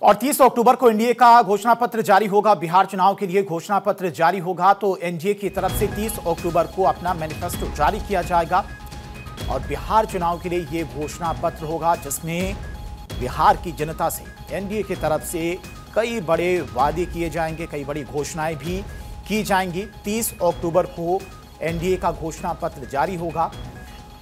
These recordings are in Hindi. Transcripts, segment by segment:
और 30 अक्टूबर को एनडीए का घोषणा पत्र जारी होगा। बिहार चुनाव के लिए घोषणा पत्र जारी होगा तो एनडीए की तरफ से 30 अक्टूबर को अपना मैनिफेस्टो जारी किया जाएगा और बिहार चुनाव के लिए यह घोषणा पत्र होगा जिसमें बिहार की जनता से एनडीए की तरफ से कई बड़े वादे किए जाएंगे, कई बड़ी घोषणाएं भी की जाएंगी। 30 अक्टूबर को एनडीए का घोषणा पत्र जारी होगा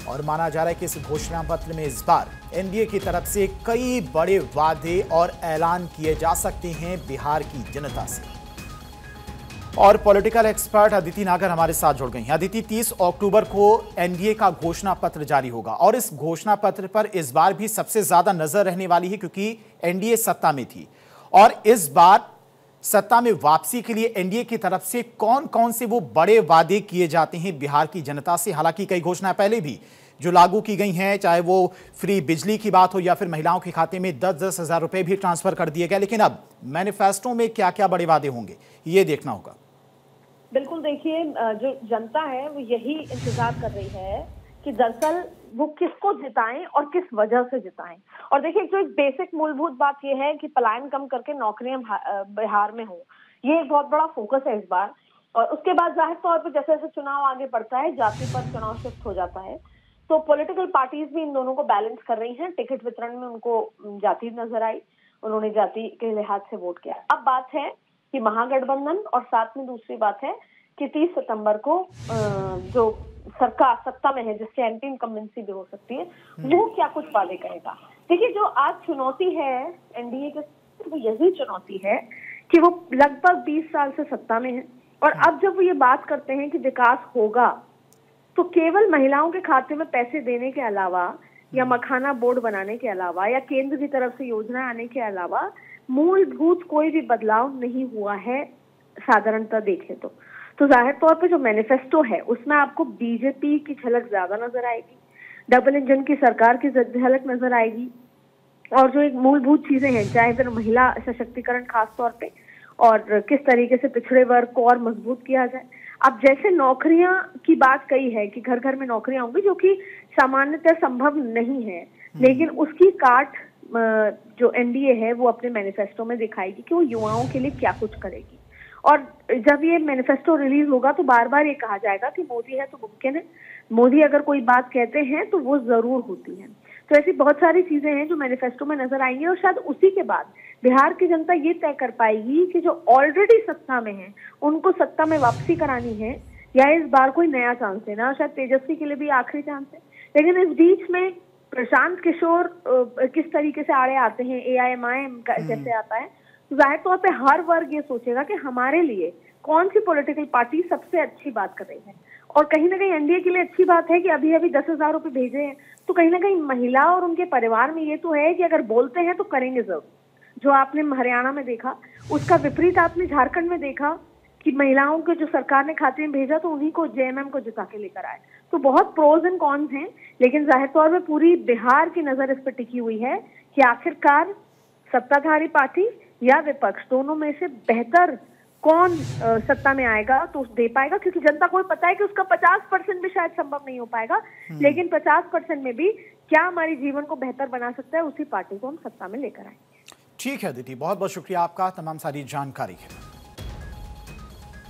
और माना जा रहा है कि इस घोषणा पत्र में इस बार एनडीए की तरफ से कई बड़े वादे और ऐलान किए जा सकते हैं बिहार की जनता से। और पॉलिटिकल एक्सपर्ट अदिति नागर हमारे साथ जुड़ गई हैं। अदिति, 30 अक्टूबर को एनडीए का घोषणा पत्र जारी होगा और इस घोषणा पत्र पर इस बार भी सबसे ज्यादा नजर रहने वाली है क्योंकि एनडीए सत्ता में थी और इस बार सत्ता में वापसी के लिए एनडीए की तरफ से कौन कौन से वो बड़े वादे किए जाते हैं बिहार की जनता से। हालांकि कई घोषणाएं पहले भी जो लागू की गई हैं, चाहे वो फ्री बिजली की बात हो या फिर महिलाओं के खाते में 10-10 हजार रुपए भी ट्रांसफर कर दिए गए, लेकिन अब मैनिफेस्टो में क्या क्या बड़े वादे होंगे ये देखना होगा। बिल्कुल, देखिए, जो जनता है वो यही इंतजार कर रही है कि दरअसल वो किसको जिताएं और किस वजह से जिताएं। और देखिए, जो एक बेसिक मूलभूत बात ये है कि पलायन कम करके नौकरियां बिहार में हो, ये एक बहुत बड़ा फोकस है इस बार। और उसके बाद जाहिर तौर पर जैसे जैसे चुनाव आगे बढ़ता है, जाति पर चुनाव शिफ्ट हो जाता है, तो पॉलिटिकल पार्टीज भी इन दोनों को बैलेंस कर रही हैं। टिकट वितरण में उनको जाति नजर आई, उन्होंने जाति के लिहाज से वोट किया। अब बात है कि महागठबंधन और साथ में दूसरी बात है कि 30 सितंबर को जो सरकार सत्ता में है, जिससे एंटी इनकम्बेंसी भी हो सकती है, वो क्या कुछ वादे करेगा। देखिए, जो आज चुनौती है एनडीए के, वो यही चुनौती है कि वो लगभग 20 साल से सत्ता में है और अब जब वो ये बात करते हैं कि विकास होगा तो केवल महिलाओं के खाते में पैसे देने के अलावा या मखाना बोर्ड बनाने के अलावा या केंद्र की तरफ से योजना आने के अलावा मूलभूत कोई भी बदलाव नहीं हुआ है साधारणतः देखें तो जाहिर तौर पे जो मैनिफेस्टो है उसमें आपको बीजेपी की झलक ज्यादा नजर आएगी, डबल इंजन की सरकार की झलक नजर आएगी और जो एक मूलभूत चीजें हैं, चाहे फिर महिला सशक्तिकरण खास तौर पे और किस तरीके से पिछड़े वर्ग को और मजबूत किया जाए। अब जैसे नौकरियां की बात कही है कि घर घर में नौकरियां होंगी, जो कि सामान्यतः संभव नहीं है, लेकिन उसकी काट जो एनडीए है वो अपने मैनिफेस्टो में दिखाएगी कि वो युवाओं के लिए क्या कुछ करेगी। और जब ये मैनिफेस्टो रिलीज होगा तो बार बार ये कहा जाएगा कि मोदी है तो मुमकिन है, मोदी अगर कोई बात कहते हैं तो वो जरूर होती है। तो ऐसी बहुत सारी चीजें हैं जो मैनिफेस्टो में नजर आएंगी और शायद उसी के बाद बिहार की जनता ये तय कर पाएगी कि जो ऑलरेडी सत्ता में है उनको सत्ता में वापसी करानी है या इस बार कोई नया चांस है ना। शायद तेजस्वी के लिए भी आखिरी चांस है, लेकिन इस बीच में प्रशांत किशोर किस तरीके से आड़े आते हैं, एआईएमआईएम कैसे आता है, तो जाहिर तौर पे हर वर्ग ये सोचेगा कि हमारे लिए कौन सी पॉलिटिकल पार्टी सबसे अच्छी बात कर रही है। और कहीं ना कहीं एनडीए के लिए अच्छी बात है कि अभी अभी 10,000 रुपए भेजे हैं, तो कहीं ना कहीं महिला और उनके परिवार में ये तो है कि अगर बोलते हैं तो करेंगे जरूर। जो आपने हरियाणा में देखा, उसका विपरीत आपने झारखंड में देखा कि महिलाओं के जो सरकार ने खाते में भेजा तो उन्हीं को जेएमएम को जिता के लेकर आए। तो बहुत प्रोज एंड कॉन्स हैं, लेकिन जाहिर तौर पर पूरी बिहार की नजर इस पर टिकी हुई है कि आखिरकार सत्ताधारी पार्टी या विपक्ष दोनों में से बेहतर कौन सत्ता में आएगा तो दे पाएगा, क्योंकि जनता को पता है कि उसका 50% भी शायद संभव नहीं हो पाएगा, लेकिन 50% में भी क्या हमारे जीवन को बेहतर बना सकता है, उसी पार्टी को हम सत्ता में लेकर आएंगे। ठीक है दीदी, बहुत बहुत शुक्रिया आपका तमाम सारी जानकारी के लिए।